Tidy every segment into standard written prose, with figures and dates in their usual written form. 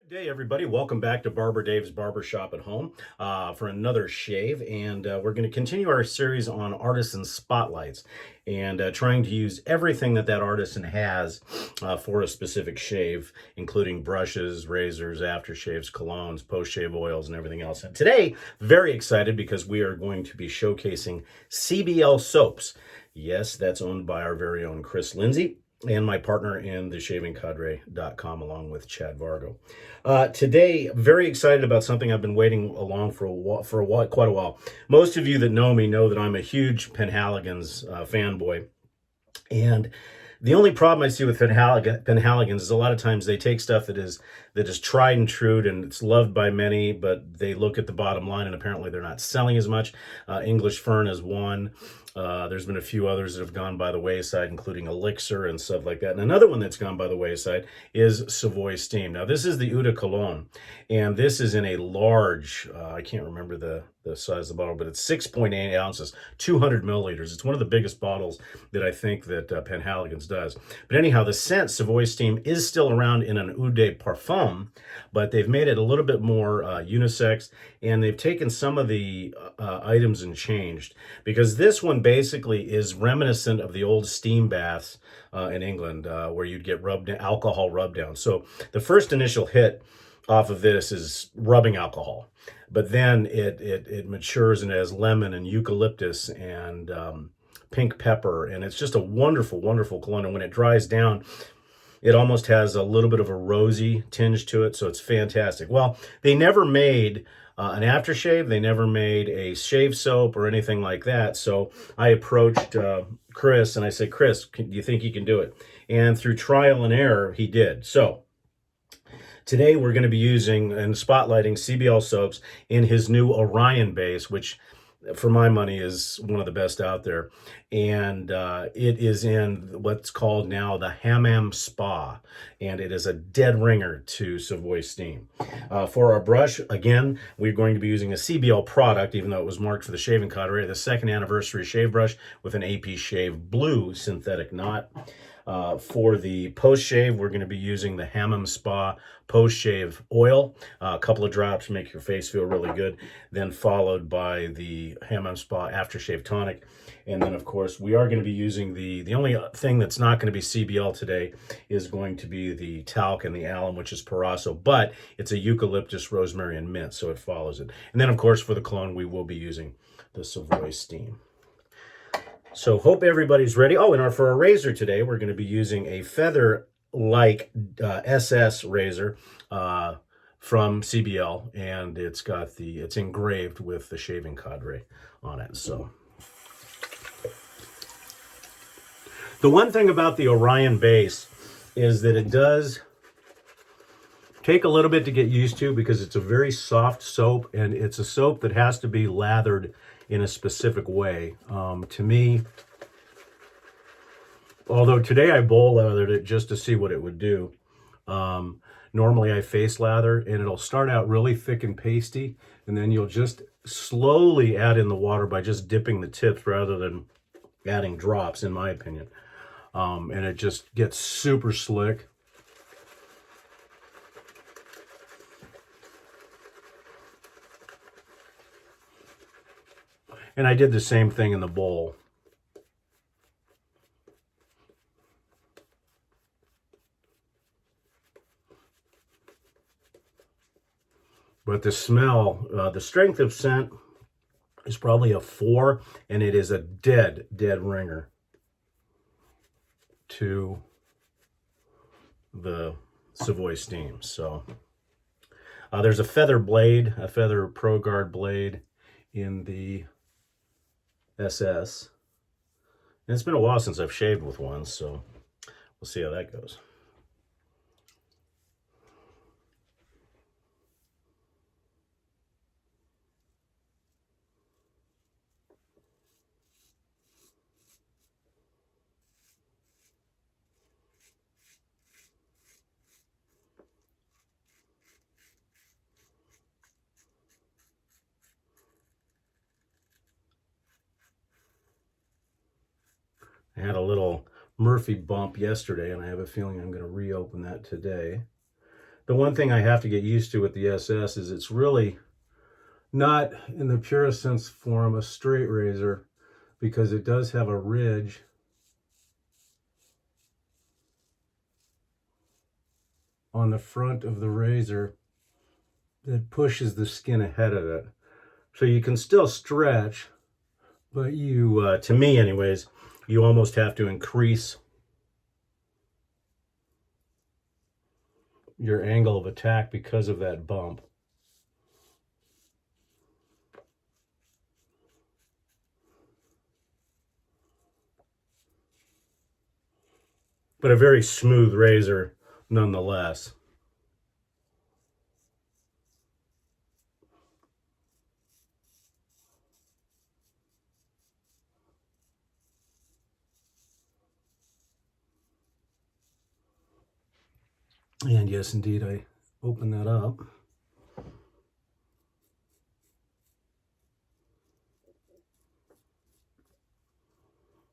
Good day, everybody. Welcome back to Barber Dave's Barbershop at Home for another shave. And we're going to continue our series on artisan spotlights and trying to use everything that artisan has for a specific shave, including brushes, razors, aftershaves, colognes, post-shave oils, and everything else. And today, very excited because we are going to be showcasing CBL soaps. Yes, that's owned by our very own Chris Lindsay and my partner in theshavingcadre.com, along with Chad Vargo. Today, very excited about something I've been waiting along for quite a while. Most of you that know me know that I'm a huge Penhaligon's fanboy, and the only problem I see with Penhaligons is a lot of times they take stuff that is tried and true and it's loved by many, but they look at the bottom line and apparently they're not selling as much. English Fern is one. There's been a few others that have gone by the wayside, including Elixir and stuff like that. And another one that's gone by the wayside is Savoy Steam. Now, this is the Eau de Cologne, and this is in a large, I can't remember the size of the bottle, but it's 6.8 ounces, 200 milliliters. It's one of the biggest bottles that I think that Penhaligon's does. But anyhow, the scent Savoy Steam is still around in an Eau de Parfum, but they've made it a little bit more unisex, and they've taken some of the items and changed, because this one basically is reminiscent of the old steam baths in England, where you'd get alcohol rub down. So the first initial hit off of this is rubbing alcohol, but then it matures and it has lemon and eucalyptus and pink pepper, and it's just a wonderful, wonderful cologne. And when it dries down, it almost has a little bit of a rosy tinge to it, so it's fantastic. Well, they never made an aftershave. They never made a shave soap or anything like that. So I approached Chris and I said, Chris, do you think you can do it? And through trial and error, he did. So today we're going to be using and spotlighting CBL soaps in his new Orion base, which for my money is one of the best out there. And it is in what's called now the Hammam Spa, and it is a dead ringer to Savoy Steam. For our brush, again, we're going to be using a CBL product, even though it was marked for the Shaving Cadre, the second anniversary shave brush with an AP Shave Blue synthetic knot. For the post-shave, we're going to be using the Hammam Spa post-shave oil, a couple of drops, make your face feel really good, then followed by the Hammam Spa Aftershave Tonic. And then, of course, we are going to be using the only thing that's not going to be CBL today is going to be the Talc and the Alum, which is Proraso, but it's a Eucalyptus, Rosemary, and mint, so it follows it. And then, of course, for the cologne, we will be using the Savoy Steam. So hope everybody's ready. Oh, and for our razor today, we're going to be using a feather-like SS razor from CBL, and it's engraved with the Shaving Cadre on it. So the one thing about the Orion base is that it does take a little bit to get used to, because it's a very soft soap, and it's a soap that has to be lathered in a specific way. To me, although today I bowl lathered it just to see what it would do. Normally I face lather, and it'll start out really thick and pasty, and then you'll just slowly add in the water by just dipping the tips rather than adding drops, in my opinion. And it just gets super slick. And I did the same thing in the bowl. But the smell, the strength of scent is probably a 4, and it is a dead ringer to the Savoy Steam. So there's a feather Pro Guard blade in the SS. And it's been a while since I've shaved with one, so we'll see how that goes. I had a little Murphy bump yesterday, and I have a feeling I'm going to reopen that today. The one thing I have to get used to with the SS is it's really not, in the purest sense form, a straight razor, because it does have a ridge on the front of the razor that pushes the skin ahead of it. So you can still stretch, but you, to me anyways, you almost have to increase your angle of attack because of that bump. But a very smooth razor nonetheless. And yes, indeed, I open that up.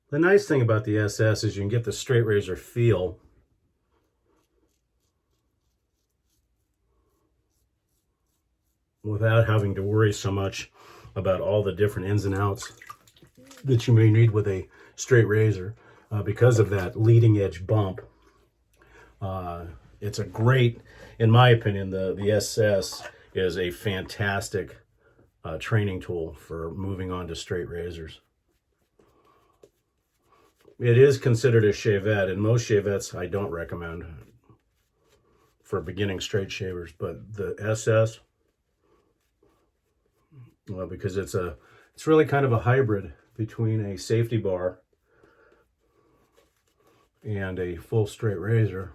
The nice thing about the SS is you can get the straight razor feel without having to worry so much about all the different ins and outs that you may need with a straight razor because of that leading edge bump. It's a great, in my opinion, the SS is a fantastic training tool for moving on to straight razors. It is considered a shavette, and most shavettes I don't recommend for beginning straight shavers, but the SS, well, because it's really kind of a hybrid between a safety bar and a full straight razor,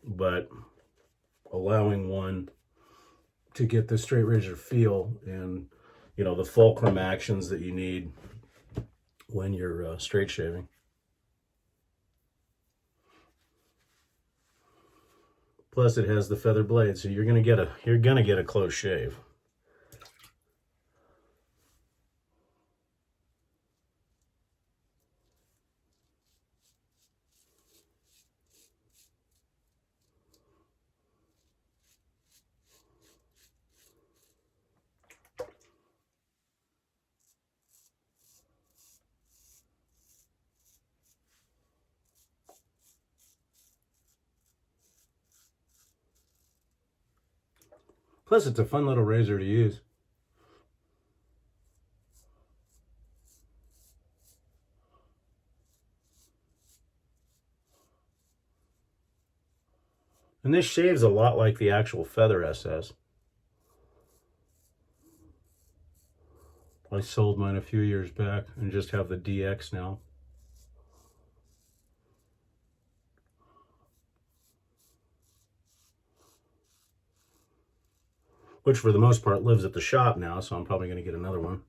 but allowing one to get the straight razor feel and, you know, the fulcrum actions that you need when you're straight shaving. Plus it has the feather blade, so you're gonna get a close shave. Plus it's a fun little razor to use. And this shaves a lot like the actual Feather SS. I sold mine a few years back and just have the DX now. Which for the most part lives at the shop now, so I'm probably going to get another one.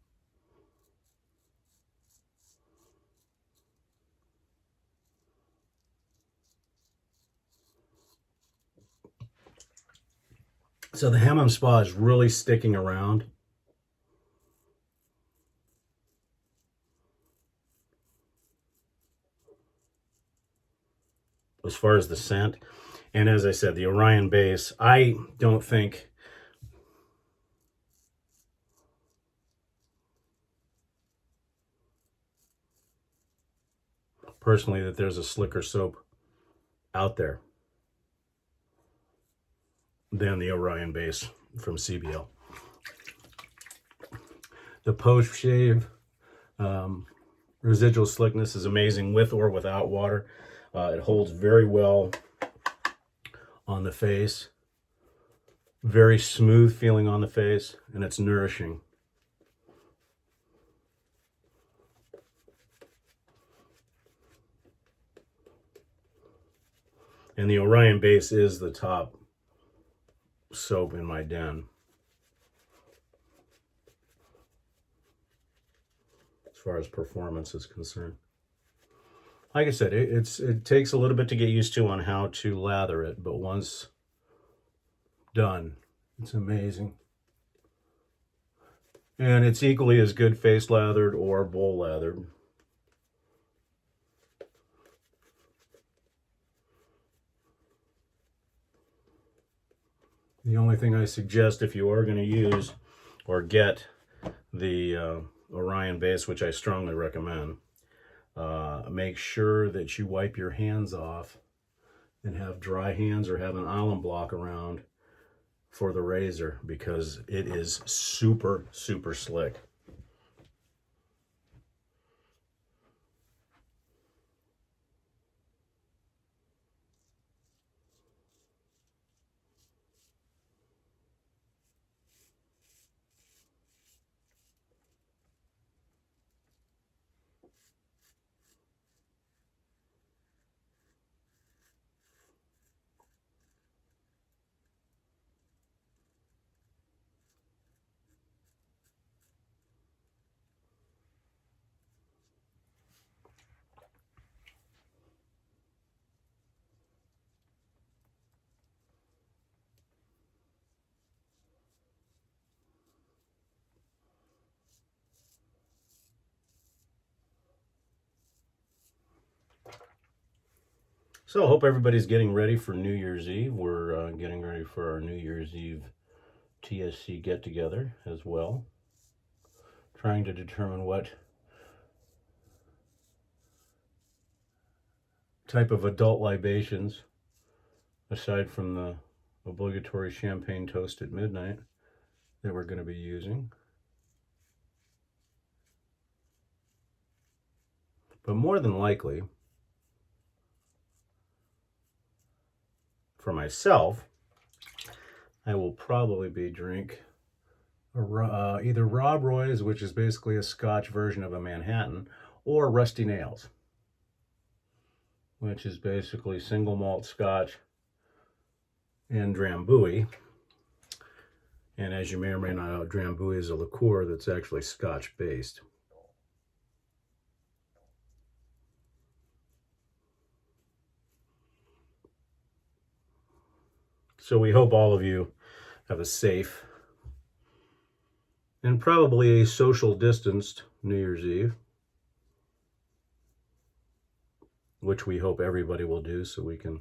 So the Hammam Spa is really sticking around. As far as the scent. And as I said, the Orion base, I don't think personally that there's a slicker soap out there than the Orion base from CBL. The post shave residual slickness is amazing with or without water. It holds very well on the face, very smooth feeling on the face, and it's nourishing. And the Orion base is the top soap in my den as far as performance is concerned. Like I said, it takes a little bit to get used to on how to lather it, but once done, it's amazing. And it's equally as good face lathered or bowl lathered. The only thing I suggest if you are going to use or get the Orion base, which I strongly recommend, make sure that you wipe your hands off and have dry hands or have an alum block around for the razor, because it is super, super slick. So I hope everybody's getting ready for New Year's Eve. We're getting ready for our New Year's Eve TSC get-together as well. Trying to determine what type of adult libations, aside from the obligatory champagne toast at midnight, that we're going to be using. But more than likely, for myself, I will probably be drink either Rob Roy's, which is basically a Scotch version of a Manhattan, or Rusty Nails, which is basically single malt Scotch and Drambuie. And as you may or may not know, Drambuie is a liqueur that's actually Scotch based. So we hope all of you have a safe and probably a social distanced New Year's Eve, which we hope everybody will do, so we can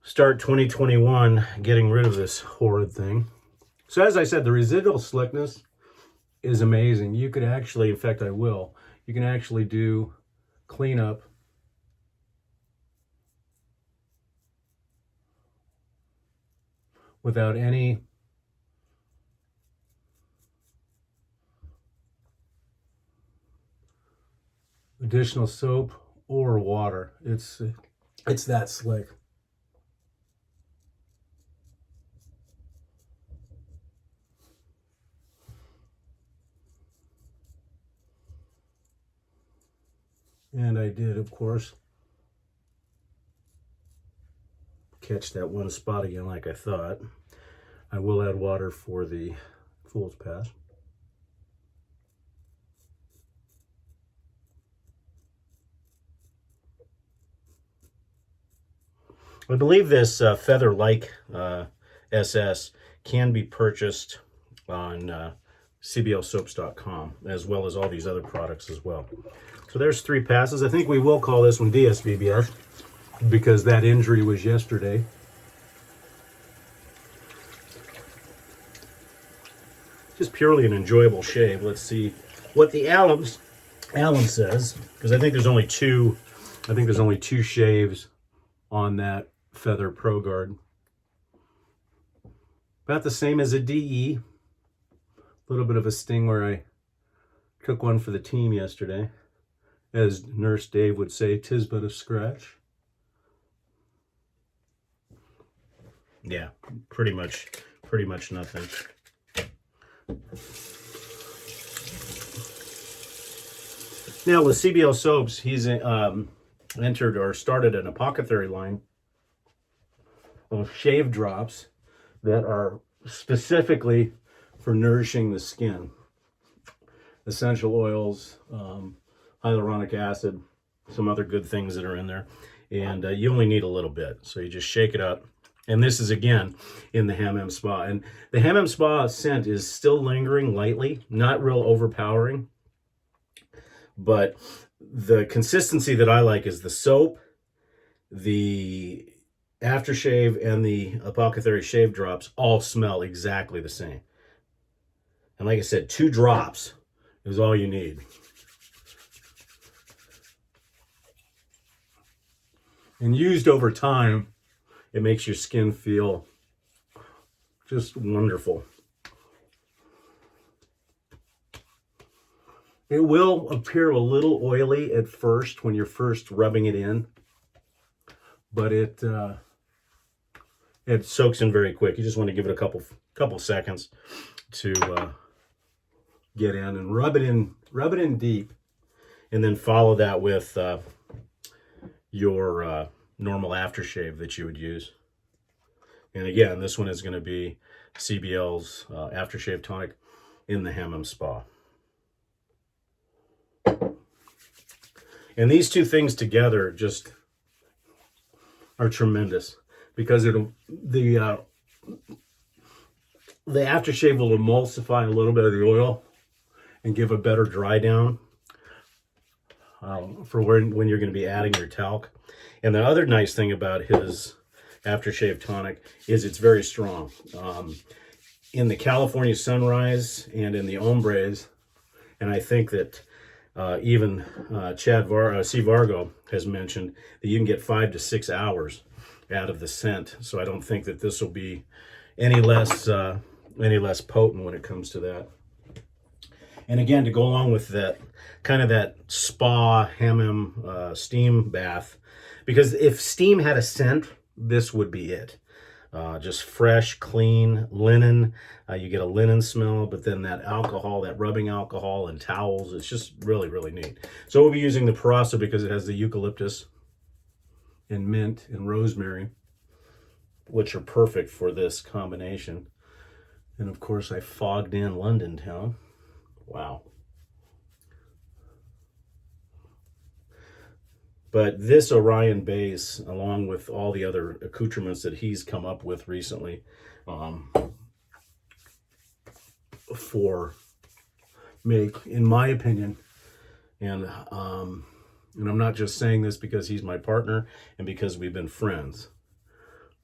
start 2021 getting rid of this horrid thing. So as I said, the residual slickness is amazing. You could actually, in fact I will, you can actually do cleanup without any additional soap or water. It's that slick. And I did, of course, catch that one spot again like I thought. I will add water for the Fool's Pass. I believe this feather-like SS can be purchased on CBLsoaps.com, as well as all these other products as well. So there's 3 passes. I think we will call this one DSBBS, because that injury was yesterday. Just purely an enjoyable shave. Let's see what the alum says, because I think there's only 2. I think there's only 2 shaves on that Feather Pro Guard. About the same as a DE. A little bit of a sting where I took one for the team yesterday. As Nurse Dave would say, 'tis but a scratch. Yeah, pretty much nothing. Now with CBL Soaps, he's entered or started an Apothecary line of shave drops that are specifically for nourishing the skin. Essential oils, hyaluronic acid, some other good things that are in there. And you only need a little bit. So you just shake it up. And this is, again, in the Hammam Spa. And the Hammam Spa scent is still lingering lightly, not real overpowering. But the consistency that I like is the soap, the Aftershave and the Apothecary shave drops all smell exactly the same. And like I said, 2 drops is all you need. And used over time, it makes your skin feel just wonderful. It will appear a little oily at first when you're first rubbing it in, but it soaks in very quick. You just want to give it a couple seconds to get in and rub it in deep, and then follow that with your normal aftershave that you would use. And again, this one is going to be CBL's Aftershave Tonic in the Hammam Spa. And these two things together just are tremendous, because the aftershave will emulsify a little bit of the oil and give a better dry down for when you're going to be adding your talc. And the other nice thing about his aftershave tonic is it's very strong. In the California Sunrise and in the Ombres, and I think that even C. Vargo has mentioned that you can get 5 to 6 hours out of the scent. So I don't think that this will be any less potent when it comes to that. And again, to go along with that, kind of that spa Hammam steam bath, because if steam had a scent, this would be it. Just fresh, clean linen. You get a linen smell, but then that alcohol, that rubbing alcohol and towels, it's just really, really neat. So we'll be using the Proraso because it has the eucalyptus and mint and rosemary, which are perfect for this combination. And of course, I fogged in London town. Wow. But this Orion base, along with all the other accoutrements that he's come up with recently, make, in my opinion, and I'm not just saying this because he's my partner and because we've been friends.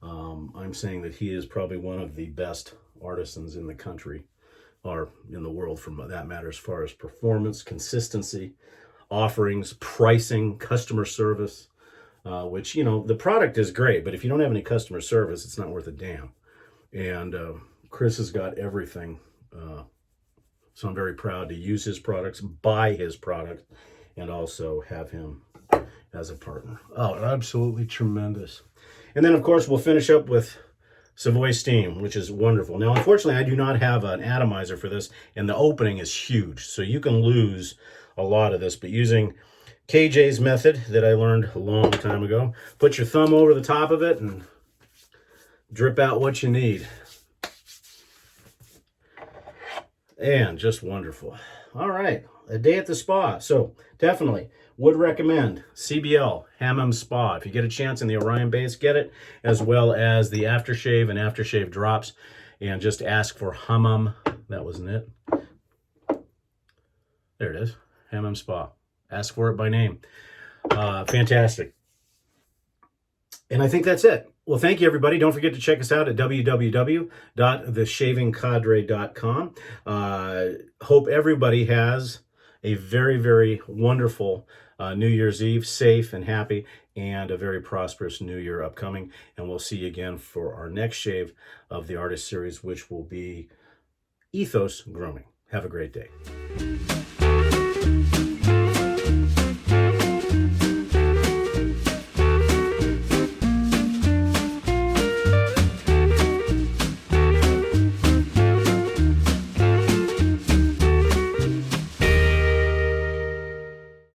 I'm saying that he is probably one of the best artisans in the country, or in the world for that matter, as far as performance, consistency, offerings, pricing, customer service, which, you know, the product is great, but if you don't have any customer service, it's not worth a damn. And Chris has got everything. So I'm very proud to use his products, buy his product, and also have him as a partner. Oh, absolutely tremendous. And then, of course, we'll finish up with Savoy Steam, which is wonderful. Now, unfortunately, I do not have an atomizer for this, and the opening is huge, so you can lose a lot of this. But using KJ's method that I learned a long time ago, put your thumb over the top of it and drip out what you need. And just wonderful. All right, a day at the spa. So definitely would recommend CBL Hammam Spa. If you get a chance in the Orion base, get it, as well as the aftershave and aftershave drops. And just ask for Hammam. That wasn't it. There it is. Hammam Spa. Ask for it by name. Fantastic. And I think that's it. Well, thank you, everybody. Don't forget to check us out at www.theshavingcadre.com. Hope everybody has a very, very wonderful New Year's Eve, safe and happy, and a very prosperous new year upcoming. And we'll see you again for our next shave of the Artist Series, which will be Ethos Grooming. Have a great day.